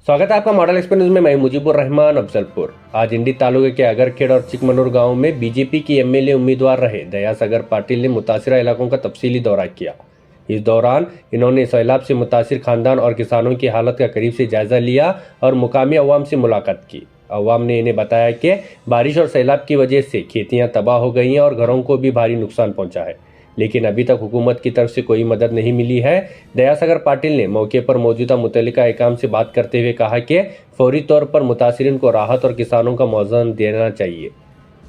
स्वागत है आपका मॉडल एक्सप्रेस न्यूज में। मैं मुजीबुर रहमान अफजलपुर। आज इंडी तालुके के अगरखेड़ और चिकमनूर गांव में बीजेपी की एमएलए उम्मीदवार रहे दयासागर पाटिल ने मुतासिरा इलाकों का तफसीली दौरा किया। इस दौरान इन्होंने सैलाब से मुतासिर खानदान और किसानों की हालत का करीब से जायजा लिया और मुकामी अवाम से मुलाकात की। अवाम ने इन्हें बताया कि बारिश और सैलाब की वजह से खेतियां तबाह हो गई हैं और घरों को भी भारी नुकसान पहुंचा है, लेकिन अभी तक हुकूमत की तरफ से कोई मदद नहीं मिली है। दयासागर पाटिल ने मौके पर मौजूदा मुतल्लिका एकाम से बात करते हुए कहा कि फौरी तौर पर मुतासिरीन को राहत और किसानों का मुआवजा देना चाहिए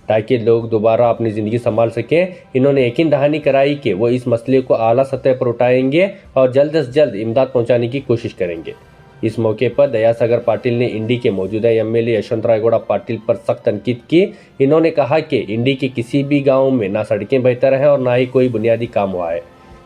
ताकि लोग दोबारा अपनी ज़िंदगी संभाल सकें। इन्होंने यकीन दहानी कराई कि वो इस मसले को आला सतह पर उठाएंगे और जल्द से जल्द इमदाद पहुंचाने की कोशिश करेंगे। इस मौके पर दयासागर पाटिल ने इंडी के मौजूदा एमएलए यशवंतराव गौड़ा पाटिल पर सख्त तनकीद की। इन्होंने कहा कि इंडी के किसी भी गांव में ना सड़कें बेहतर हैं और ना ही कोई बुनियादी काम हुआ है।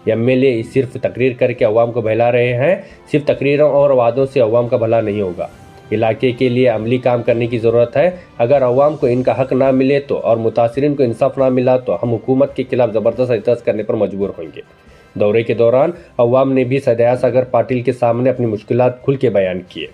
एमएलए सिर्फ तकरीर करके अवाम को बहला रहे हैं। सिर्फ तकरीरों और वादों से अवाम का भला नहीं होगा। इलाके के लिए अमली काम करने की ज़रूरत है। अगर अवाम को इनका हक ना मिले तो और मुतासिरीन को इंसाफ ना मिला तो हम हुकूमत के खिलाफ ज़बरदस्त एहतजाज करने पर मजबूर होंगे। दौरे के दौरान अवाम ने भी दयासागर पाटिल के सामने अपनी मुश्किलात खुल के बयान किए।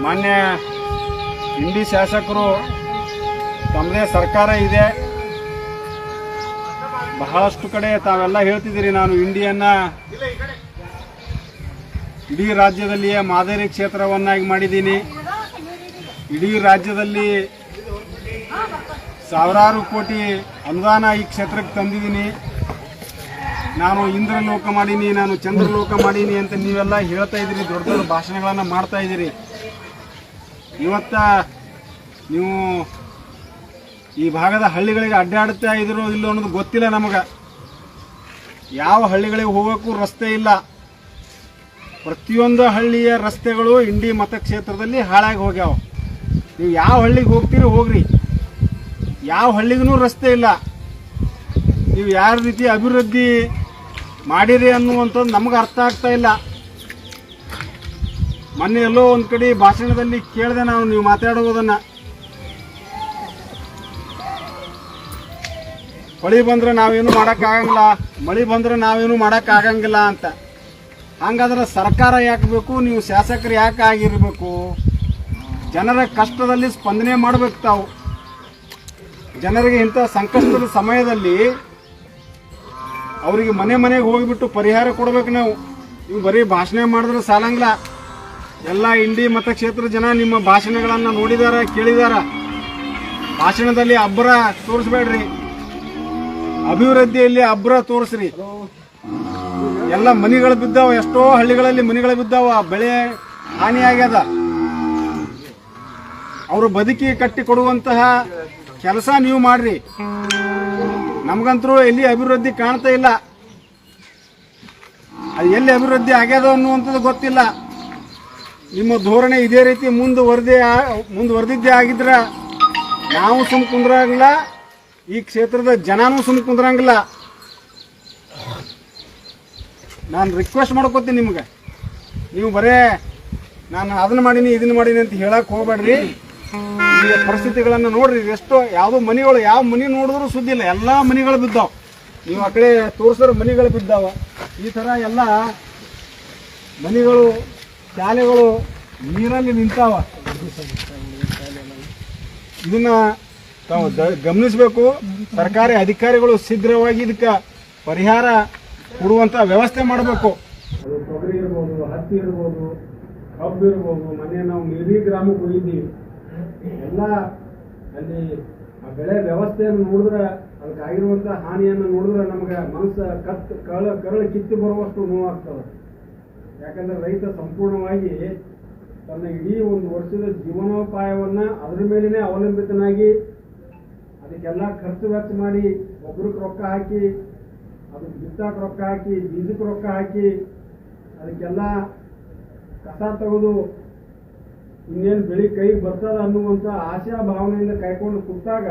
ಮಾನ್ಯ ಇಂಡಿ ಶಾಸಕರು ತಮ್ಮದೇ ಸರ್ಕಾರ ಇದೆ, ಬಹಳಷ್ಟು ಕಡೆ ತಾವೆಲ್ಲ ಹೇಳ್ತಿದ್ದೀರಿ. ನಾನು ಇಂಡಿಯನ್ನ ಇಡೀ ರಾಜ್ಯದಲ್ಲಿಯೇ ಮಾದರಿ ಕ್ಷೇತ್ರವನ್ನಾಗಿ ಮಾಡಿದ್ದೀನಿ. ಇಡೀ ರಾಜ್ಯದಲ್ಲಿ ಸಾವಿರಾರು ಕೋಟಿ ಅನುದಾನ ಈ ಕ್ಷೇತ್ರಕ್ಕೆ ತಂದಿದ್ದೀನಿ. ನಾನು ಇಂದ್ರಲೋಕ ಮಾಡೀನಿ, ನಾನು ಚಂದ್ರಲೋಕ ಮಾಡೀನಿ ಅಂತ ನೀವೆಲ್ಲ ಹೇಳ್ತಾ ಇದ್ದೀರಿ, ದೊಡ್ಡ ದೊಡ್ಡ ಭಾಷಣಗಳನ್ನು ಮಾಡ್ತಾ ಇದ್ದೀರಿ. ಇವತ್ತ ನೀವು ಈ ಭಾಗದ ಹಳ್ಳಿಗಳಿಗೆ ಅಡ್ಡಾಡ್ತಾ ಇದ್ರು ಇಲ್ಲ ಅನ್ನೋದು ಗೊತ್ತಿಲ್ಲ ನಮಗೆ. ಯಾವ ಹಳ್ಳಿಗಳಿಗೆ ಹೋಗೋಕ್ಕೂ ರಸ್ತೆ ಇಲ್ಲ. ಪ್ರತಿಯೊಂದು ಹಳ್ಳಿಯ ರಸ್ತೆಗಳು ಇಂಡಿ ಮತಕ್ಷೇತ್ರದಲ್ಲಿ ಹಾಳಾಗಿ ಹೋಗ್ಯಾವ. ನೀವು ಯಾವ ಹಳ್ಳಿಗೆ ಹೋಗ್ತೀರಿ ಹೋಗ್ರಿ, ಯಾವ ಹಳ್ಳಿಗೂ ರಸ್ತೆ ಇಲ್ಲ. ನೀವು ಯಾವ ರೀತಿ ಅಭಿವೃದ್ಧಿ ಮಾಡಿರಿ ಅನ್ನುವಂಥದ್ದು ನಮಗೆ ಅರ್ಥ ಆಗ್ತಾ ಇಲ್ಲ. ಮೊನ್ನೆ ಎಲ್ಲೋ ಒಂದು ಕಡೆ ಭಾಷಣದಲ್ಲಿ ಕೇಳಿದೆ ನಾನು, ನೀವು ಮಾತಾಡುವುದನ್ನು, ಮಳೆ ಬಂದ್ರೆ ನಾವೇನು ಮಾಡೋಕ್ಕಾಗಂಗಿಲ್ಲ, ಮಳೆ ಬಂದ್ರೆ ನಾವೇನು ಮಾಡೋಕ್ಕಾಗಂಗಿಲ್ಲ ಅಂತ. ಹಂಗಾದ್ರೆ ಸರ್ಕಾರ ಯಾಕೆ ಬೇಕು, ನೀವು ಶಾಸಕರು ಯಾಕೆ ಆಗಿರಬೇಕು? ಜನರ ಕಷ್ಟದಲ್ಲಿ ಸ್ಪಂದನೆ ಮಾಡಬೇಕು. ತಾವು ಜನರಿಗೆ ಇಂಥ ಸಂಕಷ್ಟದ ಸಮಯದಲ್ಲಿ ಅವರಿಗೆ ಮನೆ ಮನೆಗೆ ಹೋಗಿಬಿಟ್ಟು ಪರಿಹಾರ ಕೊಡಬೇಕು ನಾವು. ನೀವು ಬರೀ ಭಾಷಣ ಮಾಡಿದ್ರೆ ಸಾಲಂಗಿಲ್ಲ. ಎಲ್ಲ ಇಂಡಿ ಮತಕ್ಷೇತ್ರ ಜನ ನಿಮ್ಮ ಭಾಷಣಗಳನ್ನು ನೋಡಿದಾರ, ಕೇಳಿದಾರ. ಭಾಷಣದಲ್ಲಿ ಅಬ್ಬರ ತೋರಿಸ್ಬೇಡ್ರಿ, ಅಭಿವೃದ್ಧಿಯಲ್ಲಿ ಅಬ್ಬರ ತೋರಿಸ್ರಿ. ಎಲ್ಲ ಮನೆಗಳು ಬಿದ್ದಾವ, ಎಷ್ಟೋ ಹಳ್ಳಿಗಳಲ್ಲಿ ಮನೆಗಳು ಬಿದ್ದಾವ, ಬೆಳೆ ಹಾನಿಯಾಗ್ಯದ. ಅವರು ಬದುಕಿ ಕಟ್ಟಿ ಕೊಡುವಂತಹ ಕೆಲಸ ನೀವು ಮಾಡ್ರಿ. ನಮಗಂತರೂ ಎಲ್ಲಿ ಅಭಿವೃದ್ಧಿ ಕಾಣ್ತಾ ಇಲ್ಲ. ಅದು ಎಲ್ಲಿ ಅಭಿವೃದ್ಧಿ ಆಗ್ಯದ ಅನ್ನುವಂಥದ್ದು ಗೊತ್ತಿಲ್ಲ. ನಿಮ್ಮ ಧೋರಣೆ ಇದೇ ರೀತಿ ಮುಂದುವರೆದಿದ್ದೇ ಆಗಿದ್ರೆ ನಾವು ಸುಮ್ ಕುಂದ್ರಂಗಿಲ್ಲ, ಈ ಕ್ಷೇತ್ರದ ಜನನೂ ಸುಮ್ ಕುಂದ್ರಂಗಿಲ್ಲ. ನಾನು ರಿಕ್ವೆಸ್ಟ್ ಮಾಡ್ಕೋತೀನಿ ನಿಮ್ಗೆ, ನೀವು ಬರೇ ನಾನು ಅದನ್ನು ಮಾಡೀನಿ ಇದನ್ನು ಮಾಡೀನಿ ಅಂತ ಹೇಳಕ್ಕೆ ಹೋಗ್ಬೇಡ್ರಿ. ಈ ಪರಿಸ್ಥಿತಿಗಳನ್ನು ನೋಡ್ರಿ. ಎಷ್ಟೋ ಯಾವುದೋ ಮನೆಗಳು, ಯಾವ ಮನೆ ನೋಡಿದ್ರು ಸುದ್ದಿ ಇಲ್ಲ, ಎಲ್ಲ ಮನೆಗಳು ಬಿದ್ದಾವ. ನೀವು ಆ ಕಡೆ ತೋರಿಸಿದ್ರೆ ಮನೆಗಳು ಬಿದ್ದಾವ. ಈ ಥರ ಎಲ್ಲ ಮನೆಗಳು, ಶಾಲೆಗಳು ನೀರಲ್ಲಿ ನಿಂತಾವ. ಇದನ್ನ ತಾವು ಗಮನಿಸಬೇಕು. ಸರ್ಕಾರಿ ಅಧಿಕಾರಿಗಳು ಶೀಘ್ರವಾಗಿ ಇದಕ್ಕೆ ಪರಿಹಾರ ಕೊಡುವಂಥ ವ್ಯವಸ್ಥೆ ಮಾಡಬೇಕು. ಅದು ತೊಗರಿ ಇರ್ಬೋದು, ಹತ್ತಿ ಇರ್ಬೋದು, ಕಬ್ಬು ಇರ್ಬೋದು. ಮೊನ್ನೆ ನಾವು ಮಿರಿ ಗ್ರಾಮಕ್ಕೆ ಹೋಗಿದ್ದೀವಿ. ಎಲ್ಲ ಅಲ್ಲಿ ಆ ಬೆಳೆ ವ್ಯವಸ್ಥೆಯನ್ನು ನೋಡಿದ್ರೆ, ಅದಕ್ಕಾಗಿರುವಂಥ ಹಾನಿಯನ್ನು ನೋಡಿದ್ರೆ ನಮಗೆ ಮನಸ್ಸು ಕರಳು ಕಿತ್ತು ಬರುವಷ್ಟು ನೋವಾಗ್ತದೆ. ಯಾಕಂದ್ರೆ ರೈತ ಸಂಪೂರ್ಣವಾಗಿ ತನ್ನ ಇಡೀ ಒಂದು ವರ್ಷದ ಜೀವನೋಪಾಯವನ್ನು ಅದರ ಮೇಲೇ ಅವಲಂಬಿತನಾಗಿ ಅದಕ್ಕೆಲ್ಲ ಖರ್ಚು ವೆಚ್ಚ ಮಾಡಿ, ಒಬ್ರಿಗೆ ರೊಕ್ಕ ಹಾಕಿ, ಅದಕ್ಕೆ ಬಿತ್ತಕ್ಕೆ ರೊಕ್ಕ ಹಾಕಿ, ಬೀಜಕ್ಕೆ ರೊಕ್ಕ ಹಾಕಿ, ಅದಕ್ಕೆಲ್ಲ ಕಸ ತೆಗೆದು ಇನ್ನೇನು ಬೆಳೆ ಕೈಗೆ ಬರ್ತದ ಅನ್ನುವಂಥ ಆಶಾ ಭಾವನೆಯಿಂದ ಕೈಕೊಂಡು ಕೂತಾಗ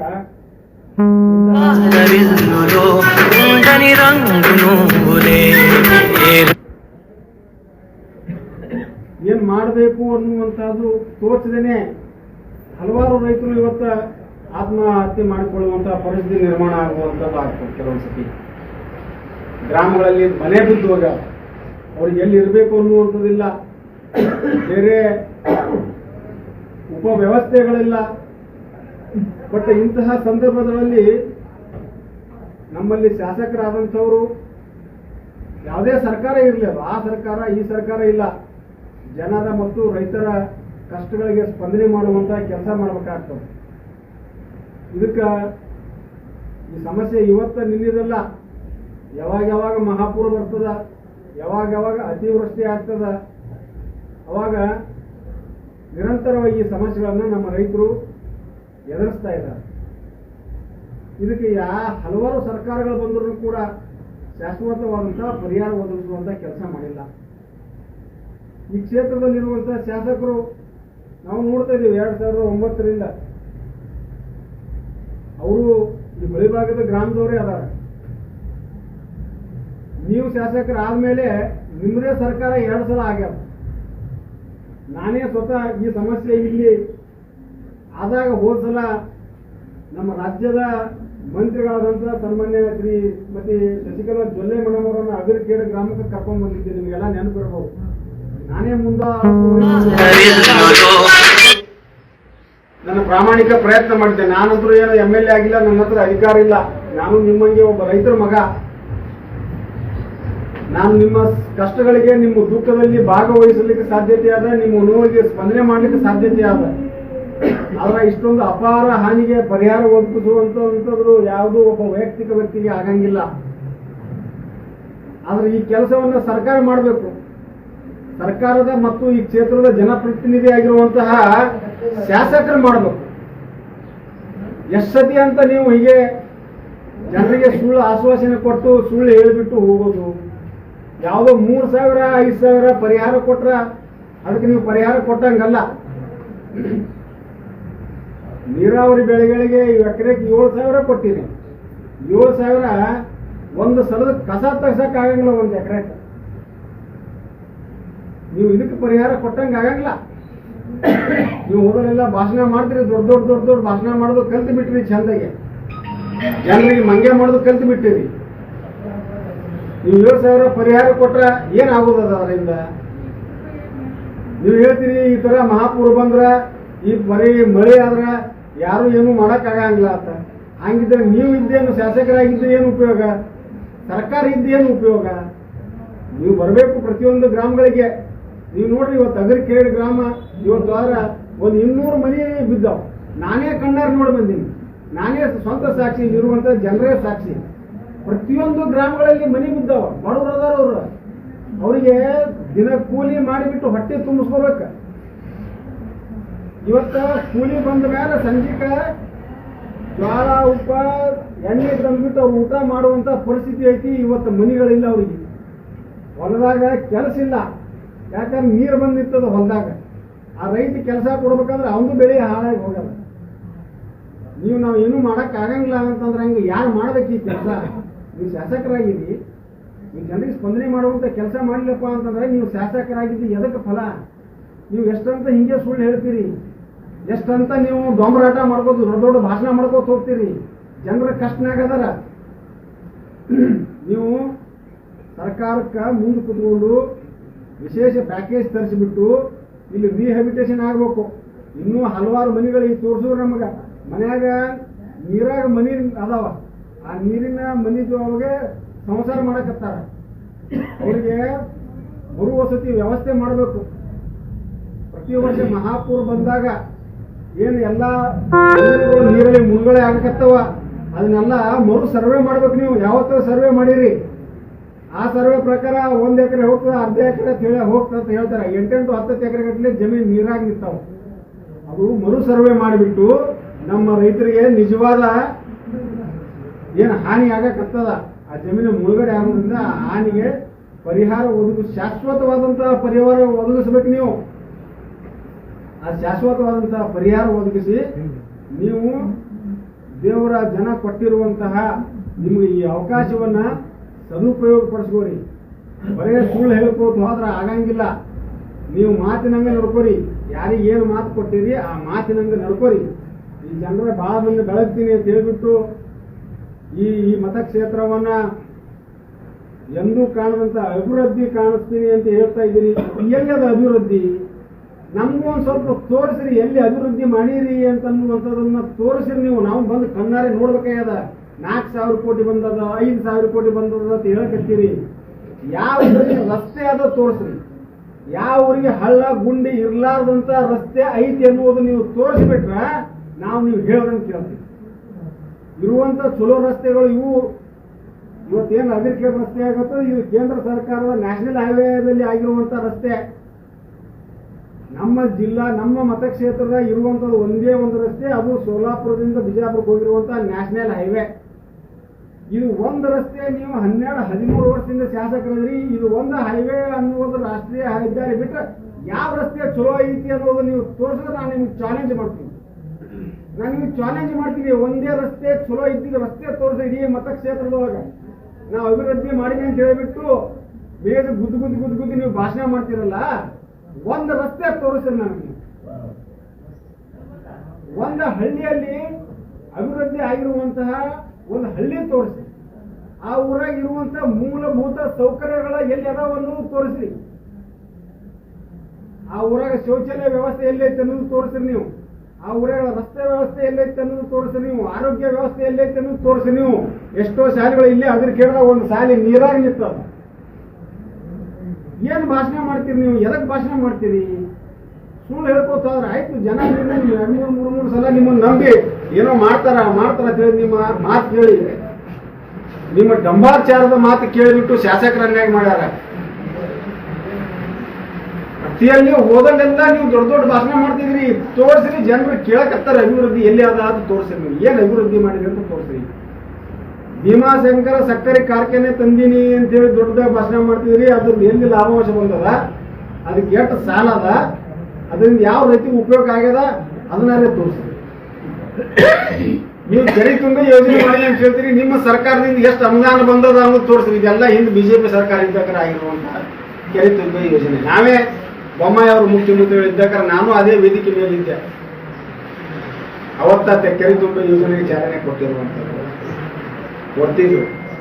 ಏನು ಮಾಡಬೇಕು ಅನ್ನುವಂಥದ್ದು ತೋಚದೇನೆ ಹಲವಾರು ರೈತರು ಇವತ್ತು ಆತ್ಮಹತ್ಯೆ ಮಾಡಿಕೊಳ್ಳುವಂಥ ಪರಿಸ್ಥಿತಿ ನಿರ್ಮಾಣ ಆಗುವಂಥದ್ದು ಆಗ್ತದೆ. ಕೆಲವೊಂದು ಸತಿ ಗ್ರಾಮಗಳಲ್ಲಿ ಮನೆ ಬಿದ್ದು ಹೋಗ ಅವ್ರಿಗೆ ಎಲ್ಲಿ ಇರಬೇಕು ಅನ್ನುವಂಥದ್ದಿಲ್ಲ, ಬೇರೆ ಉಪವ್ಯವಸ್ಥೆಗಳಿಲ್ಲ. ಬಟ್ ಇಂತಹ ಸಂದರ್ಭಗಳಲ್ಲಿ ನಮ್ಮಲ್ಲಿ ಶಾಸಕರಾದಂಥವರು ಯಾವುದೇ ಸರ್ಕಾರ ಇರಲಿ, ಅದು ಆ ಸರ್ಕಾರ ಈ ಸರ್ಕಾರ ಇಲ್ಲ, ಜನರ ಮತ್ತು ರೈತರ ಕಷ್ಟಗಳಿಗೆ ಸ್ಪಂದನೆ ಮಾಡುವಂತ ಕೆಲಸ ಮಾಡಬೇಕಾಗ್ತದೆ. ಇದಕ್ಕೆ ಈ ಸಮಸ್ಯೆ ಇವತ್ತ ನಿನ್ನಿದಲ್ಲ, ಯಾವಾಗ ಮಹಾಪೂರ ಬರ್ತದ, ಯಾವಾಗ ಅತಿವೃಷ್ಟಿ ಆಗ್ತದ, ಅವಾಗ ನಿರಂತರವಾಗಿ ಈ ಸಮಸ್ಯೆಗಳನ್ನು ನಮ್ಮ ರೈತರು ಎದುರಿಸ್ತಾ ಇದ್ದಾರೆ. ಇದಕ್ಕೆ ಹಲವಾರು ಸರ್ಕಾರಗಳು ಬಂದರೂ ಕೂಡ ಶಾಶ್ವತವಾದಂತಹ ಪರಿಹಾರ ಒದಗಿಸುವಂತ ಕೆಲಸ ಮಾಡಿಲ್ಲ. ಈ ಕ್ಷೇತ್ರದಲ್ಲಿರುವಂತಹ ಶಾಸಕರು ನಾವು ನೋಡ್ತಾ ಇದ್ದೀವಿ 2009ರಿಂದ ಅವರು ಈ ಬಳಿಭಾಗದ ಗ್ರಾಮದವರೇ ಅದಾರ. ನೀವು ಶಾಸಕರಾದ್ಮೇಲೆ ನಿಮ್ಮದೇ ಸರ್ಕಾರ 2 ಸಲ ಆಗ್ಯಾವ. ನಾನೇ ಸ್ವತಃ ಈ ಸಮಸ್ಯೆ ಇಲ್ಲಿ ಆದಾಗ ಹೋದ ಸಲ ನಮ್ಮ ರಾಜ್ಯದ ಮಂತ್ರಿಗಳಾದಂತಹ ಸನ್ಮಾನ್ಯ ಶ್ರೀಮತಿ ಶಶಿಕಲಾ ಜೊಲ್ಲೆ ಮೇಡಮ್ ಅವರನ್ನು ಅಗರಕೇಡ ಗ್ರಾಮಕ್ಕೆ ಕರ್ಕೊಂಡು ಬಂದಿದ್ದೆ. ನಿಮಗೆಲ್ಲ ನೆನಪಿರಬಹುದು. ನಾನೇ ನನ್ನ ಪ್ರಾಮಾಣಿಕ ಪ್ರಯತ್ನ ಮಾಡಿದ್ದೆ. ನಾನಂತರೂ ಏನು MLA ಆಗಿಲ್ಲ, ನನ್ನ ಹತ್ರ ಅಧಿಕಾರ ಇಲ್ಲ, ನಾನು ನಿಮ್ಮಂಗೆ ಒಬ್ಬ ರೈತರ ಮಗ. ನಾನು ನಿಮ್ಮ ಕಷ್ಟಗಳಿಗೆ, ನಿಮ್ಮ ದುಃಖದಲ್ಲಿ ಭಾಗವಹಿಸಲಿಕ್ಕೆ ಸಾಧ್ಯತೆ ಆದ, ನಿಮ್ಮ ನೋವಿಗೆ ಸ್ಪಂದನೆ ಮಾಡಲಿಕ್ಕೆ ಸಾಧ್ಯತೆ ಆದ. ಆದ್ರೆ ಇಷ್ಟೊಂದು ಅಪಾರ ಹಾನಿಗೆ ಪರಿಹಾರ ಒದಗಿಸುವಂತಂದ್ರು ಯಾವುದೂ ಒಬ್ಬ ವೈಯಕ್ತಿಕ ವ್ಯಕ್ತಿಗೆ ಆಗಂಗಿಲ್ಲ. ಆದ್ರೆ ಈ ಕೆಲಸವನ್ನು ಸರ್ಕಾರ ಮಾಡಬೇಕು. ಸರ್ಕಾರದ ಮತ್ತು ಈ ಕ್ಷೇತ್ರದ ಜನಪ್ರತಿನಿಧಿ ಆಗಿರುವಂತಹ ಶಾಸಕರು ಮಾಡಬೇಕು. ಎಷ್ಟು ಸತಿ ಅಂತ ನೀವು ಹೀಗೆ ಜನರಿಗೆ ಸುಳ್ಳು ಆಶ್ವಾಸನೆ ಕೊಟ್ಟು ಸುಳ್ಳು ಹೇಳಿಬಿಟ್ಟು ಹೋಗೋದು? ಯಾವುದೋ 3,000 5,000 ಪರಿಹಾರ ಕೊಟ್ರ ಅದಕ್ಕೆ ನೀವು ಪರಿಹಾರ ಕೊಟ್ಟಂಗಲ್ಲ. ನೀರಾವರಿ ಬೆಳೆಗಳಿಗೆ ಎಕರೆಗೆ 7,000 ಕೊಟ್ಟಿರಿ. 7,000 ಒಂದು ಸಲದ ಕಸ ತೆಗ್ಸಕ್ ಆಗಂಗಿಲ್ಲ. ಒಂದು ಎಕರೆಗೆ ನೀವು ಇದಕ್ಕೆ ಪರಿಹಾರ ಕೊಟ್ಟಂಗ ಆಗಂಗಿಲ್ಲ. ನೀವು ಹೋದಲೆಲ್ಲ ಭಾಷಣ ಮಾಡ್ತೀರಿ, ದೊಡ್ಡ ಭಾಷಣ ಮಾಡೋದು ಕಲ್ತು ಬಿಟ್ಟಿರಿ. ಚಂದಾಗೆ ಜನರಿಗೆ ಮಂಗೆ ಮಾಡೋದು ಕಲ್ತು ಬಿಟ್ಟಿರಿ. ನೀವು 7,000 ಪರಿಹಾರ ಕೊಟ್ರ ಏನಾಗೋದದ ಅದರಿಂದ? ನೀವು ಹೇಳ್ತೀರಿ ಈ ತರ ಮಹಾಪೂರ ಬಂದ್ರ, ಈ ಬರೀ ಮಳೆ ಆದ್ರ ಯಾರು ಏನು ಮಾಡಕ್ ಆಗಂಗಿಲ್ಲ ಅಂತ. ಹಂಗಿದ್ರೆ ನೀವು ಇದ್ದೇನು ಶಾಸಕರಾಗಿದ್ದು ಏನು ಉಪಯೋಗ? ಸರ್ಕಾರ ಇದ್ದೇನು ಉಪಯೋಗ? ನೀವು ಬರಬೇಕು ಪ್ರತಿಯೊಂದು ಗ್ರಾಮಗಳಿಗೆ. ನೀವು ನೋಡ್ರಿ, ಇವತ್ತು ಅಗರಕೇಡ್ ಗ್ರಾಮ ಇವತ್ತು ಆದ್ರ ಒಂದು 200 ಮನೆ ಬಿದ್ದಾವ. ನಾನೇ ಕಣ್ಣಾರ ನೋಡಿ ಬಂದೀನಿ. ನಾನೇ ಸ್ವಂತ ಸಾಕ್ಷಿ, ಇರುವಂತ ಜನರೇ ಸಾಕ್ಷಿ. ಪ್ರತಿಯೊಂದು ಗ್ರಾಮಗಳಲ್ಲಿ ಮನೆ ಬಿದ್ದಾವ. ಬಡವರು ಅದಾರ ಅವರು. ಅವರಿಗೆ ದಿನ ಕೂಲಿ ಮಾಡಿಬಿಟ್ಟು ಹೊಟ್ಟೆ ತುಂಬಿಸ್ಕೋಬೇಕ. ಇವತ್ತ ಕೂಲಿ ಬಂದ ಮೇಲೆ ಸಂಜೆಕ ಜ್ವಾಳ ಉಪ್ಪ ಎಣ್ಣೆ ತಂದ್ಬಿಟ್ಟು ಅವ್ರು ಊಟ ಮಾಡುವಂತ ಪರಿಸ್ಥಿತಿ ಐತಿ. ಇವತ್ತು ಮನೆಗಳಿಲ್ಲ ಅವರಿಗೆ. ಹೊಲದಾಗ ಕೆಲಸ ಇಲ್ಲ, ಯಾಕಂದ್ರೆ ನೀರು ಬಂದು ನಿಂತದ ಹೊಲದಾಗ. ಆ ರೈತ ಕೆಲಸ ಕೊಡ್ಬೇಕಂದ್ರೆ ಅವನು ಬೆಳೆ ಹಾಳಾಗಿ ಹೋಗಲ್ಲ. ನಾವು ಏನು ಮಾಡಕ್ ಆಗಂಗಿಲ್ಲ ಅಂತಂದ್ರೆ ಹಂಗೆ ಯಾರು ಮಾಡ್ಬೇಕು ಈ ಕೆಲಸ? ನೀವು ಶಾಸಕರಾಗಿರಿ, ನೀವು ಜನರಿಗೆ ಸ್ಪಂದನೆ ಮಾಡುವಂತ ಕೆಲಸ ಮಾಡಿಲ್ಲಪ್ಪ ಅಂತಂದ್ರೆ ನೀವು ಶಾಸಕರಾಗಿದ್ದು ಎದಕ್ಕೆ ಫಲ? ನೀವು ಎಷ್ಟಂತ ಹಿಂಗೆ ಸುಳ್ಳು ಹೇಳ್ತೀರಿ, ಎಷ್ಟಂತ ನೀವು ಡೊಂಬರಾಟ ಮಾಡ್ಬೋದು, ದೊಡ್ಡ ಭಾಷಣ ಮಾಡ್ಕೋತ ಹೋಗ್ತೀರಿ. ಜನರ ಕಷ್ಟನಾಗದಾರ. ನೀವು ಸರ್ಕಾರಕ್ಕೆ ಮುಂದೆ ಕುತ್ಕೊಂಡು ವಿಶೇಷ ಪ್ಯಾಕೇಜ್ ತರಿಸಿಬಿಟ್ಟು ಇಲ್ಲಿ ರಿಹ್ಯಾಬಿಟೇಷನ್ ಆಗಬೇಕು. ಇನ್ನೂ ಹಲವಾರು ಮನೆಗಳಿಗೆ ತೋರಿಸಿದ್ರು. ನಮಗೆ ಮನ್ಯಾಗ ನೀರಾಗ ಮನಿ ಅದಾವ. ಆ ನೀರಿನ ಮನಿದೊಳಗೆ ಸಂಸಾರ ಮಾಡಕತ್ತಾರ. ಅವರಿಗೆ ಮರು ವಸತಿ ವ್ಯವಸ್ಥೆ ಮಾಡಬೇಕು. ಪ್ರತಿ ವರ್ಷ ಮಹಾಪೂರ್ ಬಂದಾಗ ಏನು ಎಲ್ಲ ನೀರಲ್ಲಿ ಮುಳುಗಡೆ ಆಗಕತ್ತವ, ಅದನ್ನೆಲ್ಲ ಮರು ಸರ್ವೆ ಮಾಡ್ಬೇಕು. ನೀವು ಯಾವತ್ತ ಸರ್ವೆ ಮಾಡಿರಿ, ಆ ಸರ್ವೆ ಪ್ರಕಾರ 1 ಎಕರೆ ಹೋಗ್ತದೆ, ಅರ್ಧ ಎಕರೆ ಹೋಗ್ತದೆ ಅಂತ ಹೇಳ್ತಾರೆ. 8-10 ಎಕರೆ ಗಟ್ಟಲೆ ಜಮೀನು ನೀರಾಗಿ ನಿಂತಾವ. ಅದು ಮರು ಸರ್ವೆ ಮಾಡಿಬಿಟ್ಟು ನಮ್ಮ ರೈತರಿಗೆ ನಿಜವಾದ ಏನು ಹಾನಿ ಆಗಕತ್ತದ, ಆ ಜಮೀನು ಮುಳುಗಡೆ ಆಗೋದ್ರಿಂದ ಆ ಹಾನಿಗೆ ಪರಿಹಾರ ಶಾಶ್ವತವಾದಂತಹ ಪರಿಹಾರ ಒದಗಿಸ್ಬೇಕು. ನೀವು ಆ ಶಾಶ್ವತವಾದಂತಹ ಪರಿಹಾರ ಒದಗಿಸಿ ನೀವು ದೇವರ ಜನ ಕೊಟ್ಟಿರುವಂತಹ ನಿಮಗೆ ಈ ಅವಕಾಶವನ್ನ ಸದುಪಯೋಗ ಪಡಿಸ್ಕೋರಿ. ಬರೇ ಸುಳ್ಳು ಹೇಳ್ಕೋತ ಹೋದ್ರೆ ಆಗಂಗಿಲ್ಲ. ನೀವು ಮಾತಿನಂಗೆ ನಡ್ಕೋರಿ. ಯಾರಿಗೆ ಏನು ಮಾತು ಕೊಟ್ಟಿರಿ ಆ ಮಾತಿನಂಗೆ ನಡ್ಕೋರಿ. ಈ ಜನರ ಬಹಳ ಮಂದಿ ಬೆಳಗ್ತೀನಿ ಅಂತ ಹೇಳ್ಬಿಟ್ಟು ಈ ಮತಕ್ಷೇತ್ರವನ್ನ ಎಂದೂ ಕಾಣದಂತ ಅಭಿವೃದ್ಧಿ ಕಾಣಿಸ್ತೀನಿ ಅಂತ ಹೇಳ್ತಾ ಇದ್ದೀರಿ. ಎಲ್ಲಿ ಅದು ಅಭಿವೃದ್ಧಿ? ನಮಗೂ ಒಂದು ಸ್ವಲ್ಪ ತೋರಿಸ್ರಿ, ಎಲ್ಲಿ ಅಭಿವೃದ್ಧಿ ಮಾಡಿರಿ ಅಂತನ್ನುವಂಥದ್ದನ್ನ ತೋರಿಸ್ರಿ. ನೀವು ನಾವು ಬಂದು ಕಣ್ಣಾರೆ ನೋಡ್ಬೇಕಾಗ್ಯದ. 4,000 ಕೋಟಿ ಬಂದದ, 5,000 ಕೋಟಿ ಬಂದದ ಅಂತ ಹೇಳಕತ್ತೀರಿ. ಯಾವ ಊರಿಗೆ ರಸ್ತೆ ಅದ ತೋರಿಸ್ರಿ. ಯಾವ ಊರಿಗೆ ಹಳ್ಳ ಗುಂಡಿ ಇರ್ಲಾರ್ದಂತ ರಸ್ತೆ ಐತಿ ಅನ್ನುವುದು ನೀವು ತೋರಿಸ್ಬಿಟ್ರ ನೀವು ಹೇಳ್ದಂಗೆ ಕೇಳ್ತೀವಿ. ಇರುವಂತ ಚಲೋ ರಸ್ತೆಗಳು ಇವತ್ತೇನು ಅಗ್ರಿಕಲ್ಚರ್ ರಸ್ತೆ ಆಗುತ್ತೋ ಇದು ಕೇಂದ್ರ ಸರ್ಕಾರದ ನ್ಯಾಷನಲ್ ಹೈವೇದಲ್ಲಿ ಆಗಿರುವಂತ ರಸ್ತೆ. ನಮ್ಮ ಜಿಲ್ಲಾ ನಮ್ಮ ಮತಕ್ಷೇತ್ರದ ಇರುವಂತದ್ದು ಒಂದೇ ಒಂದು ರಸ್ತೆ, ಅದು ಸೋಲಾಪುರದಿಂದ ಬಿಜಾಪುರಕ್ಕೆ ಹೋಗಿರುವಂತಹ ನ್ಯಾಷನಲ್ ಹೈವೇ. ಇದು ಒಂದು ರಸ್ತೆ ನೀವು 12-13 ವರ್ಷದಿಂದ ಶಾಸಕರಿದ್ರಿ. ಇದು ಒಂದು ಹೈವೇ ಅನ್ನುವುದು ರಾಷ್ಟ್ರೀಯ ಹೆದ್ದಾರಿ ಬಿಟ್ಟರೆ ಯಾವ ರಸ್ತೆ ಚಲೋ ಐತಿ ಅನ್ನೋದು ನೀವು ತೋರಿಸಿದ್ರೆ ನಾನು ನಿಮ್ಗೆ ಚಾಲೆಂಜ್ ಮಾಡ್ತೀನಿ. ಒಂದೇ ರಸ್ತೆ ಚಲೋ ಇದ್ದಿದ್ದು ರಸ್ತೆ ತೋರಿಸಿ ಇಡೀ ಮತಕ್ಷೇತ್ರದೊಳಗೆ ನಾವು ಅಭಿವೃದ್ಧಿ ಮಾಡಿದೆ ಅಂತ ಹೇಳ್ಬಿಟ್ಟು ಬೇಗ ಗುದ್ದು ನೀವು ಭಾಷಣ ಮಾಡ್ತೀರಲ್ಲ, ಒಂದು ರಸ್ತೆ ತೋರಿಸ್ರಿ ನನಗೆ. ಒಂದು ಹಳ್ಳಿಯಲ್ಲಿ ಅಭಿವೃದ್ಧಿ ಆಗಿರುವಂತಹ ಒಂದು ಹಳ್ಳಿ ತೋರಿಸಿ. ಆ ಊರಾಗ ಇರುವಂತಹ ಮೂಲಭೂತ ಸೌಕರ್ಯಗಳ ಎಲ್ಲಿ ಅದಾವ ಅನ್ನೋದು ತೋರಿಸ್ರಿ. ಆ ಊರಾಗ ಶೌಚಾಲಯ ವ್ಯವಸ್ಥೆ ಎಲ್ಲೈತೆ ಅನ್ನೋದು ತೋರಿಸ್ರಿ ನೀವು. ಆ ಊರಾಗ ರಸ್ತೆ ವ್ಯವಸ್ಥೆ ಎಲ್ಲೈತೆ ಅನ್ನೋದು ತೋರಿಸ್ರಿ ನೀವು. ಆರೋಗ್ಯ ವ್ಯವಸ್ಥೆ ಎಲ್ಲೈತೆ ಅನ್ನೋದು ತೋರಿಸ್ರಿ ನೀವು. ಎಷ್ಟೋ ಶಾಲೆಗಳು ಇಲ್ಲೇ ಅದ್ರ ಕೇಳಿದಾಗ ಒಂದು ಶಾಲೆ ನೀರಾಗಿ ನಿಂತದ. ಏನ್ ಭಾಷಣ ಮಾಡ್ತೀರಿ ನೀವು? ಎದಕ್ ಭಾಷಣ ಮಾಡ್ತೀರಿ? ಸುಳ್ಳು ಹೇಳ್ಕೋತಾದ್ರೆ ಆಯ್ತು. ಜನ 2-3 ಸಲ ನಿಮ್ಮನ್ನು ನಂಬಿ ಏನೋ ಮಾಡ್ತಾರ ಅಂತ ಹೇಳಿ ನಿಮ್ಮ ಮಾತು ಕೇಳಿ, ನಿಮ್ಮ ಡಂಬಾಚಾರದ ಮಾತು ಕೇಳಿಬಿಟ್ಟು ಶಾಸಕರನ್ನಾಗಿ ಮಾಡ್ಯಾರ. ಪ್ರತಿಯಲ್ಲಿ ಓದಲ್ಲೆಲ್ಲ ನೀವು ದೊಡ್ಡ ಭಾಷಣ ಮಾಡ್ತಿದ್ರಿ. ತೋರಿಸ್ರಿ, ಜನರು ಕೇಳಕತ್ತಾರೆ ಅಭಿವೃದ್ಧಿ ಎಲ್ಲಿ ಅದ ಅದು ತೋರಿಸ್ರಿ. ನೀವು ಏನ್ ಅಭಿವೃದ್ಧಿ ಮಾಡಿದ್ರಿ ಅಂತ ತೋರಿಸ್ರಿ. ಭೀಮಾಶಂಕರ ಸಕ್ಕರೆ ಕಾರ್ಖಾನೆ ತಂದೀನಿ ಅಂತ ಹೇಳಿ ದೊಡ್ಡ ಭಾಷಣ ಮಾಡ್ತಿದ್ರಿ. ಅದ್ರಲ್ಲಿ ಎಲ್ಲಿ ಲಾಭಾಂಶ ಬಂದದ, ಅದಕ್ಕೆ ಎಷ್ಟು ಸಾಲ ಅದ, ಅದರಿಂದ ಯಾವ ರೀತಿ ಉಪಯೋಗ ಆಗ್ಯದ ಅದನ್ನೇ ತೋರಿಸ್ರಿ. ನೀವು ಕೆರೆ ತುಂಬ ಯೋಜನೆ ಮಾಡಿ ಅಂತ ಹೇಳ್ತೀರಿ. ನಿಮ್ಮ ಸರ್ಕಾರದಿಂದ ಎಷ್ಟು ಅನುದಾನ ಬಂದದ ಅನ್ನೋದು ತೋರಿಸ್ರಿ. ಇದೆಲ್ಲ ಹಿಂದೆ ಬಿಜೆಪಿ ಸರ್ಕಾರ ಇದ್ದಕ್ಕಾರ ಆಗಿರುವಂತಹ ಕೆರೆ ತುಂಬ ಯೋಜನೆ. ನಾವೇ ಬೊಮ್ಮಾಯಿ ಅವರು ಮುಖ್ಯಮಂತ್ರಿಗಳು ಇದ್ದಕ್ಕಾರ ನಾನು ಅದೇ ವೇದಿಕೆ ಮೇಲಿದ್ದೆ. ಅವತ್ತ ಕೆರೆ ತುಂಬ ಯೋಜನೆಗೆ ಚಾಲನೆ ಕೊಟ್ಟಿರುವಂಥದ್ದು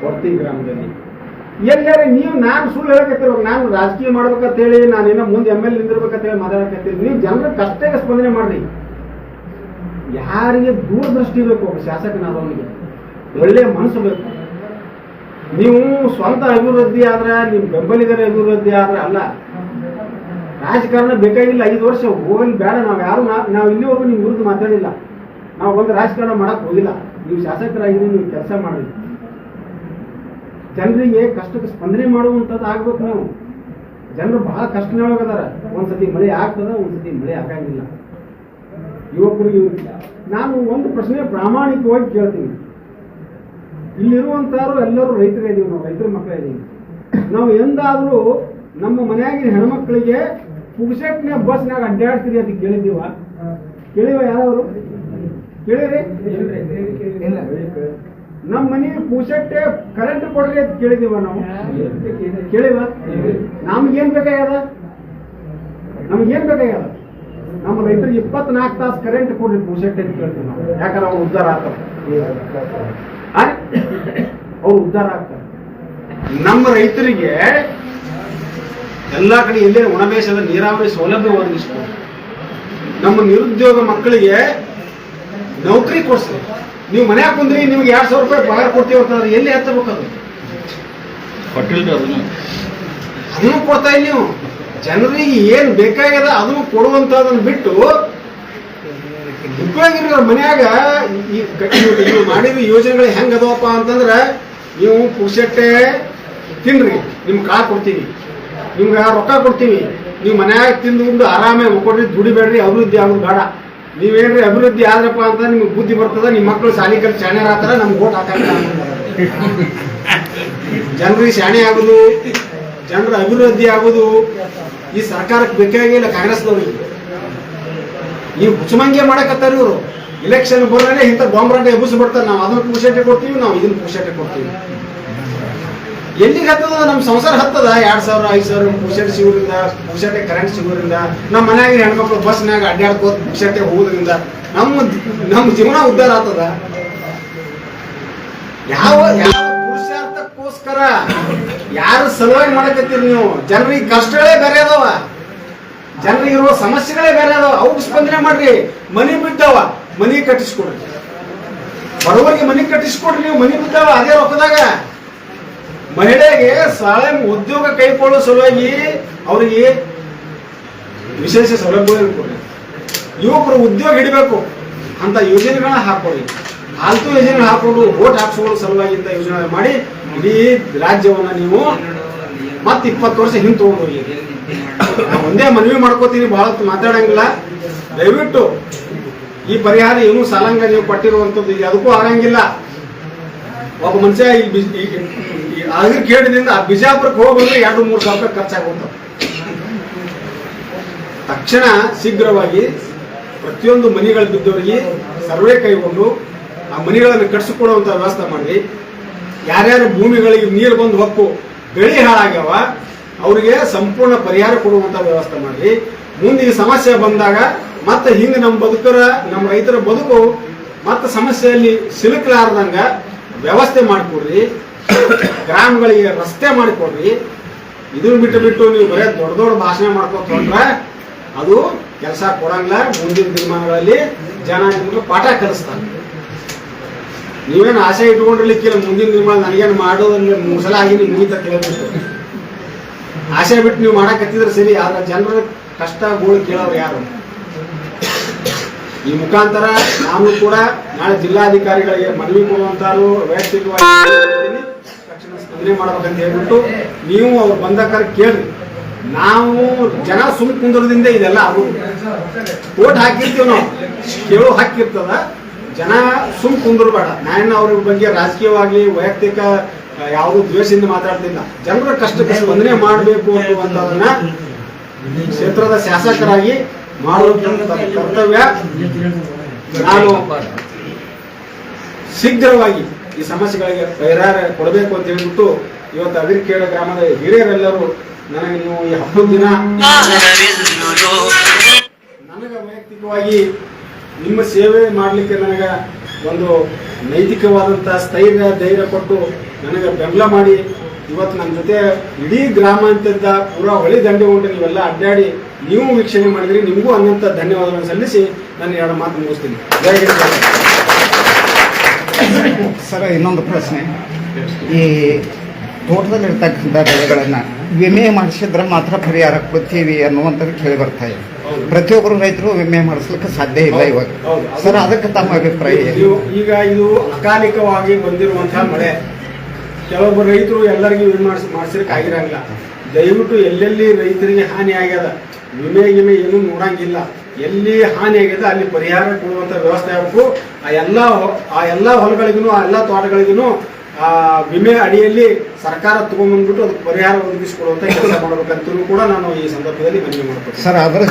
ಹೊರ್ತಿ ಗ್ರಾಮದಲ್ಲಿ. ಎಲ್ಲಾರ ನೀವು ನಾನು ಸುಳ್ಳು ಹೇಳಕತ್ತಿರ್ಬೇಕು, ನಾನು ರಾಜಕೀಯ ಮಾಡ್ಬೇಕಂತ ಹೇಳಿ ನಾನೇನೋ ಮುಂದೆ ML ನಿಂದಿರ್ಬೇಕಂತ ಹೇಳಿ ಮಾತಾಡಕತ್ತೀರಿ. ನೀವು ಜನರ ಕಷ್ಟಕ್ಕೆ ಸ್ಪಂದನೆ ಮಾಡ್ರಿ. ಯಾರಿಗೆ ದೂರದೃಷ್ಟಿ ಬೇಕು, ಒಬ್ಬ ಶಾಸಕನಾದವನಿಗೆ ಒಳ್ಳೆ ಮನಸ್ಸು ಬೇಕು. ನೀವು ಸ್ವಂತ ಅಭಿವೃದ್ಧಿ ಆದ್ರೆ, ನಿಮ್ ಬೆಂಬಲಿಗರ ಅಭಿವೃದ್ಧಿ ಆದ್ರೆ ಅಲ್ಲ. ರಾಜಕಾರಣ ಬೇಕಾಗಿಲ್ಲ. 5 ವರ್ಷ ಹೋಗಲಿ ಬೇಡ. ನಾವು ಇಲ್ಲಿವರೆಗೂ ನಿಮ್ ವಿರುದ್ಧ ಮಾತಾಡಿಲ್ಲ. ನಾವು ಒಂದು ರಾಜಕಾರಣ ಮಾಡಕ್ ಹೋಗಿಲ್ಲ. ನೀವು ಶಾಸಕರಾಗಿರಿ, ನೀವು ಕೆಲಸ ಮಾಡ್ರಿ. ಜನರಿಗೆ ಕಷ್ಟಕ್ಕೆ ಸ್ಪಂದನೆ ಮಾಡುವಂಥದ್ದು ಆಗ್ಬೇಕು. ನೀವು ಜನರು ಬಹಳ ಕಷ್ಟನೊಳಗದಾರ. ಒಂದ್ಸತಿ ಮಳೆ ಆಗ್ತದ, ಒಂದ್ಸತಿ ಮಳೆ ಆಗಂಗಿಲ್ಲ. ಯುವಕರಿಗೆ ನಾನು ಒಂದು ಪ್ರಶ್ನೆ ಪ್ರಾಮಾಣಿಕವಾಗಿ ಕೇಳ್ತೀನಿ. ಇಲ್ಲಿರುವಂತವ್ರು ಎಲ್ಲರೂ ರೈತರೇ ಇದೀವಿ, ನಾವು ರೈತರ ಮಕ್ಕಳೇ ಇದೀವಿ. ನಾವು ಎಂದಾದ್ರೂ ನಮ್ಮ ಮನೆಯಾಗಿನ ಹೆಣ್ಮಕ್ಳಿಗೆ ಪುಗ್ಸೆಟ್ನ ಬಸ್ನಾಗ ಅಡ್ಡಾಡ್ತೀರಿ ಅಂತ ಕೇಳಿದ್ದೀವ? ಯಾರವರು ಕೇಳಿರಿ? ನಮ್ಮ ಮನೆಗೆ ಪುಗ್ಸೆಟ್ಟೆ ಕರೆಂಟ್ ಕೊಡ್ರಿ ಅಂತ ಕೇಳಿದೀವ? ನಾವು ಕೇಳಿವ? ನಮ್ಗೇನ್ ಬೇಕಾಗ್ಯದ? ನಮ್ಮ ರೈತರಿಗೆ 24 ತಾಸು ಕರೆಂಟ್ ಕೊಡ್ರಿ ಪುಗ್ಸೆಟ್ಟೆ ಅಂತ ಕೇಳ್ತೀವಿ ನಾವು. ಯಾಕಂದ್ರೆ ಅವ್ರು ಉದ್ಧಾರ ಆಗ್ತಾರೆ. ನಮ್ಮ ರೈತರಿಗೆ ಎಲ್ಲಾ ಕಡೆ ಎಲ್ಲೇ ಒಣಬೇಸದ ನೀರಾವರಿ ಸೌಲಭ್ಯ ಒದಗಿಸ್ತಾರೆ. ನಮ್ಮ ನಿರುದ್ಯೋಗ ಮಕ್ಕಳಿಗೆ ನೌಕರಿ ಕೊಡ್ಸ್ರಿ. ನೀವು ಮನ್ಯಾಗ ಕುಂದ್ರಿ, ನಿಮ್ಗೆ 2,000 ರೂಪಾಯಿ ಪಗಾರ ಕೊಡ್ತೀವಿ ಅಂತಂದ್ರೆ ಎಲ್ಲಿ ಹತ್ತಬೇಕು? ಅದನ್ನು ಕೊಡ್ತಾ ಇಲ್ಲ ನೀವು. ಜನರಿಗೆ ಏನ್ ಬೇಕಾಗ್ಯದ ಅದನ್ನು ಕೊಡುವಂತದನ್ನ ಬಿಟ್ಟು ಉಪಯೋಗ ಮನ್ಯಾಗ ನೀವು ಮಾಡಿದ ಯೋಜನೆಗಳು ಹೆಂಗ್ ಅದಾವಪ್ಪ ಅಂತಂದ್ರ, ನೀವು ಪುಗ್ಸೆಟ್ಟೆ ತಿನ್ರಿ, ನಿಮ್ಗೆ ಕಾಳು ಕೊಡ್ತೀವಿ, ನಿಮ್ಗೆ ರೊಕ್ಕ ಕೊಡ್ತೀವಿ, ನೀವು ಮನ್ಯಾಗ ತಿಂದು ಆರಾಮೇ ಕೊಡ್ರಿ, ದುಡಿಬೇಡ್ರಿ, ಅಭಿವೃದ್ಧಿ ಆಗೋದು ಬೇಡ. ನೀವೇನ್ರಿ ಅಭಿವೃದ್ಧಿ ಆದ್ರಪ್ಪ ಅಂತ ನಿಮ್ಗೆ ಬುದ್ಧಿ ಬರ್ತದ, ನಿಮ್ಮ ಮಕ್ಕಳು ಶಾಲೆ ಕಲಿತು ಶಾಣ್ಯರ ಆತರ ನಮ್ಗೆ ಓಟ್ ಹಾಕಲ್ಲ. ಜನರಿಗೆ ಶಾಣೆ ಆಗುದು, ಜನರ ಅಭಿವೃದ್ಧಿ ಆಗುದು ಈ ಸರ್ಕಾರಕ್ಕೆ ಬೇಕಾಗಿಲ್ಲ. ಕಾಂಗ್ರೆಸ್ನವ್ರಿಗೆ ಈ ಹುಚ್ಚಮಂಗೆ ಮಾಡಕತ್ತಾರ ಇವರು. ಇಲೆಕ್ಷನ್ ಬರೋದೇ ಇಂಥ ಡೊಂಬರಾಟ ಎಬ್ಬಿಸಿ ಬಿಡ್ತಾರೆ. ನಾವು ಅದನ್ನ ಪುಗ್ಸೆಟ್ಟೆ ಕೊಡ್ತೀವಿ, ನಾವು ಇದನ್ನ ಪುಗ್ಸೆಟ್ಟೆ ಕೊಡ್ತೀವಿ. ಎಲ್ಲಿಗೆ ಹತ್ತದ? ನಮ್ಮ ಸಂಸಾರ ಹತ್ತದ 2,000 5,000 ಪುಷಟೆ ಸಿಗೋದ್ರಿಂದ, ಪುಷಟೆ ಕರೆಂಟ್ ಸಿಗೋದ್ರಿಂದ, ನಮ್ಮ ಮನ್ಯಾಗ ಹೆಣ್ಮಕ್ಳು ಬಸ್ನಾಗ ಅಡ್ಡಾಡ್ಕೋತ ಪುಷಟೆ ಹೋಗೋದ್ರಿಂದ ನಮ್ಮ ಜೀವನ ಉದ್ಧಾರ ಆಗ್ತದ? ಯಾವ ಪುರುಷಾರ್ಥಕ್ಕೋಸ್ಕರ ಯಾರು ಸಲುವಾಗಿ ಮಾಡಕತ್ತೀರಿ ನೀವು? ಜನರಿಗೆ ಕಷ್ಟಗಳೇ ಬೇರೆ ಅದಾವ, ಜನರಿಗೆ ಇರುವ ಸಮಸ್ಯೆಗಳೇ ಬೇರೆ ಅದಾವ. ಅವ್ರಿಗೆ ಸ್ಪಂದನೆ ಮಾಡ್ರಿ. ಮನಿ ಬಿದ್ದಾವ, ಮನಿ ಕಟ್ಟಿಸ್ಕೊಡ್ರಿ. ಬಡವರಿಗೆ ಮನಿ ಕಟ್ಟಿಸ್ಕೊಡ್ರಿ. ನೀವು ಮನಿ ಬಿದ್ದಾವ ಅದೇ ರೊಕ್ಕದಾಗ. ಮಹಿಳೆಗೆ ಸ್ವಯಂ ಉದ್ಯೋಗ ಕೈಗೊಳ್ಳೋ ಸಲುವಾಗಿ ಅವರಿಗೆ ವಿಶೇಷ ಸೌಲಭ್ಯಗಳನ್ನು ಕೊಡ್ರಿ. ಯುವಕರು ಉದ್ಯೋಗ ಹಿಡಿಬೇಕು ಅಂತ ಯೋಜನೆಗಳನ್ನ ಹಾಕೊಳ್ಳಿ. ಆಲ್ತು ಯೋಜನೆ ಹಾಕೊಂಡು ವೋಟ್ ಹಾಕ್ಸ್ಕೊಳ್ಳೋ ಸಲುವಾಗಿ ಇಂಥ ಯೋಜನೆ ಮಾಡಿ ಇಡೀ ರಾಜ್ಯವನ್ನ ನೀವು ಮತ್ತೆ 20 ವರ್ಷ ಹಿಂದೆ ತಗೊಂಡು ಹೋಗಿ. ನಾವು ಒಂದೇ ಮನವಿ ಮಾಡ್ಕೋತೀನಿ, ಬಹಳ ಮಾತಾಡಂಗಿಲ್ಲ. ದಯವಿಟ್ಟು ಈ ಪರಿಹಾರ ಏನು ಸಾಲಂಗ ನೀವು ಕೊಟ್ಟಿರುವಂಥದ್ದು ಅದಕ್ಕೂ ಆಗಂಗಿಲ್ಲ. ಒಬ್ಬ ಮನುಷ್ಯ ಈ ಅಗ್ರಿಕೇಡದಿಂದ ಬಿಜಾಪುರಕ್ಕೆ ಹೋಗ್ಬಂದ್ರೆ 2-3 ಸಾವಿರ ರೂಪಾಯಿ ಖರ್ಚಾಗುವಂತ. ತಕ್ಷಣ ಶೀಘ್ರವಾಗಿ ಪ್ರತಿಯೊಂದು ಮನೆಗಳು ಬಿದ್ದವರಿಗೆ ಸರ್ವೆ ಕೈಗೊಂಡು ಆ ಮನೆಗಳನ್ನು ಕಟ್ಟಿಸಿಕೊಡುವಂತ ವ್ಯವಸ್ಥೆ ಮಾಡಿ. ಯಾರ್ಯಾರ ಭೂಮಿಗಳಿಗೆ ನೀರು ಬಂದು ಹೊಕ್ಕು ಬೆಳೆ ಹಾಳಾಗ್ಯಾವ ಅವರಿಗೆ ಸಂಪೂರ್ಣ ಪರಿಹಾರ ಕೊಡುವಂತ ವ್ಯವಸ್ಥೆ ಮಾಡಿ. ಮುಂದೆ ಈ ಸಮಸ್ಯೆ ಬಂದಾಗ ಮತ್ತೆ ಹಿಂಗೆ ನಮ್ಮ ರೈತರ ಬದುಕು ಮತ್ತೆ ಸಮಸ್ಯೆಯಲ್ಲಿ ಸಿಲುಕಲಾರ್ದಂಗ ವ್ಯವಸ್ಥೆ ಮಾಡಿಕೊಡ್ರಿ. ಗ್ರಾಮಗಳಿಗೆ ರಸ್ತೆ ಮಾಡಿಕೊಡ್ರಿ. ಇದನ್ನು ಬಿಟ್ಟು ನೀವು ಬರೀ ದೊಡ್ಡ ಭಾಷಣ ಮಾಡ್ಕೊಂಡು ಹೊಂಟ್ರೆ ಅದು ಕೆಲಸ ಕೊಡಂಗಿಲ್ಲ. ಮುಂದಿನ ದಿನಮಾನಗಳಲ್ಲಿ ಜನ ನಿಮ್ಗೆ ಪಾಠ ಕಲಿಸ್ತಾರೆ. ನೀವೇನು ಆಸೆ ಇಟ್ಕೊಂಡಿರ್ಲಿಕ್ಕಿಲ್ಲ ಮುಂದಿನ ದಿನಮಾನ ನನಗೇನು ಮಾಡೋದಂದ್ರೆ ಮುಸಲ ಆಗಿ ನೀವು ಮುಗಿತ ಕೇಳಬೇಕು. ಆಸೆ ಬಿಟ್ಟು ನೀವು ಮಾಡಕತ್ತಿದ್ರೆ ಸರಿ, ಆದ್ರೆ ಜನರ ಕಷ್ಟ ಗೋಳು ಕೇಳೋರು ಯಾರು? ಈ ಮುಖಾಂತರ ನಾನು ಕೂಡ ನಾಳೆ ಜಿಲ್ಲಾಧಿಕಾರಿಗಳಿಗೆ ಮನವಿ ಕೊಡುವಂತಾರು ವೈಯಕ್ತಿಕವಾಗಿ ತಕ್ಷಣ ಸ್ಪಂದನೆ ಮಾಡ್ಬೇಕಂತ ಹೇಳ್ಬಿಟ್ಟು ನೀವು ಅವ್ರು ಬಂದಾಗ ಕೇಳ್ರಿ. ನಾವು ಜನ ಸುಮ್ ಕುಂದ್ರದಿಂದ ಇದೆಲ್ಲ ಆಗೋದು. ಓಟ್ ಹಾಕಿರ್ತೀವಿ, ನಾವು ಕೇಳೋ ಹಾಕಿರ್ತದ. ಜನ ಸುಮ್ ಕುಂದ್ರಬೇಡ. ನಾನು ಅವ್ರ ಬಗ್ಗೆ ರಾಜಕೀಯವಾಗಿ ವೈಯಕ್ತಿಕ ಯಾವುದು ದ್ವೇಷದಿಂದ ಮಾತಾಡ್ತಿಲ್ಲ. ಜನರ ಕಷ್ಟಕ್ಕೆ ಸ್ಪಂದನೆ ಮಾಡಬೇಕು ಅನ್ನುವಂಥದನ್ನ ಕ್ಷೇತ್ರದ ಶಾಸಕರಾಗಿ ಮಾಡುವಂತ ಕರ್ತವ್ಯ. ನಾನು ಶೀಘ್ರವಾಗಿ ಈ ಸಮಸ್ಯೆಗಳಿಗೆ ಪರಿಹಾರ ಕೊಡಬೇಕು ಅಂತ ಹೇಳ್ಬಿಟ್ಟು ಇವತ್ತು ಅಗ್ರಿಕೇಡ ಗ್ರಾಮದ ಹಿರಿಯರೆಲ್ಲರೂ ನನಗೆ ನೀವು ಈ ಹಬ್ಬದ ದಿನ ನನಗೆ ವೈಯಕ್ತಿಕವಾಗಿ ನಿಮ್ಮ ಸೇವೆ ಮಾಡಲಿಕ್ಕೆ ನನಗೆ ಒಂದು ನೈತಿಕವಾದಂತಹ ಸ್ಥೈರ್ಯ ಧೈರ್ಯ ಕೊಟ್ಟು ನನಗೆ ಬೆಂಬಲ ಮಾಡಿ ಇವತ್ತು ನನ್ನ ಜೊತೆ ಇಡೀ ಗ್ರಾಮ ಅಂತ ಪೂರಾ ಹೊಳಿ ದಂಡೆ ಉಂಟು ನೀವೆಲ್ಲ ಅಡ್ಡಾಡಿ ನೀವು ವೀಕ್ಷಣೆ ಮಾಡಿದ್ರಿ. ನಿಮಗೂ ಅನ್ನಂತ ಧನ್ಯವಾದಗಳನ್ನು ಸಲ್ಲಿಸಿ ನಾನು 2 ಮಾತು ಮುಗಿಸ್ತೀನಿ. ಜೈ ಹಿಂದ್. ಸರ್, ಇನ್ನೊಂದು ಪ್ರಶ್ನೆ. ಈ ತೋಟದಲ್ಲಿರ್ತಕ್ಕಂಥ ಬೆಳೆಗಳನ್ನ ವಿಮೆ ಮಾಡಿಸಿದ್ರೆ ಮಾತ್ರ ಪರಿಹಾರ ಕೊಡ್ತೀವಿ ಅನ್ನುವಂಥದ್ದು ಕೇಳಿ ಬರ್ತಾ ಇದೆ. ಪ್ರತಿಯೊಬ್ಬರು ರೈತರು ವಿಮೆ ಮಾಡಿಸ್ಲಿಕ್ಕೆ ಸಾಧ್ಯ ಇಲ್ಲ ಇವಾಗ. ಸರ್, ಅದಕ್ಕೆ ತಮ್ಮ ಅಭಿಪ್ರಾಯ ಏನು? ಈಗ ಇದು ಅಕಾಲಿಕವಾಗಿ ಬಂದಿರುವಂತಹ ಮಳೆ, ಕೆಲವೊಬ್ಬರು ರೈತರು ಎಲ್ಲರಿಗೂ ವಿಮೆ ಮಾಡಿಸಲಿಕ್ಕೆ ಆಗಿರಂಗಿಲ್ಲ. ದಯವಿಟ್ಟು ಎಲ್ಲೆಲ್ಲಿ ರೈತರಿಗೆ ಹಾನಿ ಆಗ್ಯದ ವಿಮೆ ಏನು ನೋಡಂಗಿಲ್ಲ. ಎಲ್ಲಿ ಹಾನಿ ಆಗ್ಯದ ಅಲ್ಲಿ ಪರಿಹಾರ ಕೊಡುವಂತ ವ್ಯವಸ್ಥೆ ಆಗಬೇಕು. ಆ ಎಲ್ಲ ಹೊಲಗಳಿಗೂ ಆ ಎಲ್ಲ ತೋಟಗಳಿಗೂ ಆ ವಿಮೆ ಅಡಿಯಲ್ಲಿ ಸರ್ಕಾರ ತಗೊಂಡ್ಬಂದ್ಬಿಟ್ಟು ಅದಕ್ಕೆ ಪರಿಹಾರ ಒದಗಿಸಿಕೊಡುವಂತ ಕೆಲಸ ಮಾಡಬೇಕಂತೂ ಕೂಡ ನಾನು ಈ ಸಂದರ್ಭದಲ್ಲಿ ಮನವಿ ಮಾಡ್ತೀನಿ. ಸರ್, ಅದರ